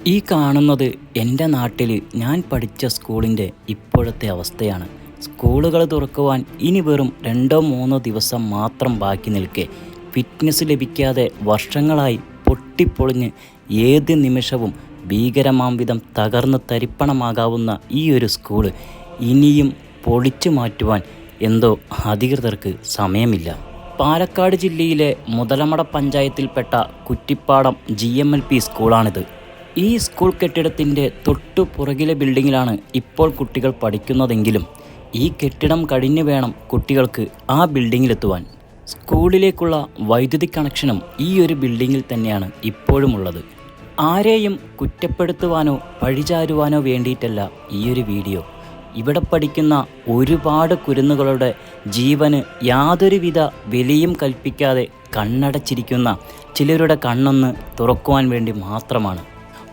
ഈ കാണുന്നത് എൻ്റെ നാട്ടിൽ ഞാൻ പഠിച്ച സ്കൂളിൻ്റെ ഇപ്പോഴത്തെ അവസ്ഥയാണ്. സ്കൂളുകൾ തുറക്കുവാൻ ഇനി വെറും 2-3 ദിവസം മാത്രം ബാക്കി നിൽക്കെ ഫിറ്റ്നസ് ലഭിക്കാതെ വർഷങ്ങളായി പൊട്ടിപ്പൊളിഞ്ഞ് ഏത് നിമിഷവും ഭീകരമാം വിധം തകർന്ന് തരിപ്പണമാകാവുന്ന ഈ ഒരു സ്കൂള് ഇനിയും പൊളിച്ചു മാറ്റുവാൻ എന്തോ അധികൃതർക്ക് സമയമില്ല. പാലക്കാട് ജില്ലയിലെ മുതലമട പഞ്ചായത്തിൽപ്പെട്ട കുറ്റിപ്പാടം GMLP സ്കൂളാണിത്. ഈ സ്കൂൾ കെട്ടിടത്തിൻ്റെ തൊട്ടു പുറകിലെ ബിൽഡിങ്ങിലാണ് ഇപ്പോൾ കുട്ടികൾ പഠിക്കുന്നതെങ്കിലും ഈ കെട്ടിടം കഴിഞ്ഞ് വേണം കുട്ടികൾക്ക് ആ ബിൽഡിങ്ങിലെത്തുവാൻ. സ്കൂളിലേക്കുള്ള വൈദ്യുതി കണക്ഷനും ഈ ഒരു ബിൽഡിങ്ങിൽ തന്നെയാണ് ഇപ്പോഴും ഉള്ളത്. ആരെയും കുറ്റപ്പെടുത്തുവാനോ പഴിചാരുവാനോ വേണ്ടിയിട്ടല്ല ഈ ഒരു വീഡിയോ. ഇവിടെ പഠിക്കുന്ന ഒരുപാട് കുരുന്നുകളുടെ ജീവന് യാതൊരുവിധ വിലയും കൽപ്പിക്കാതെ കണ്ണടച്ചിരിക്കുന്ന ചിലരുടെ കണ്ണൊന്ന് തുറക്കുവാൻ വേണ്ടി മാത്രമാണ്.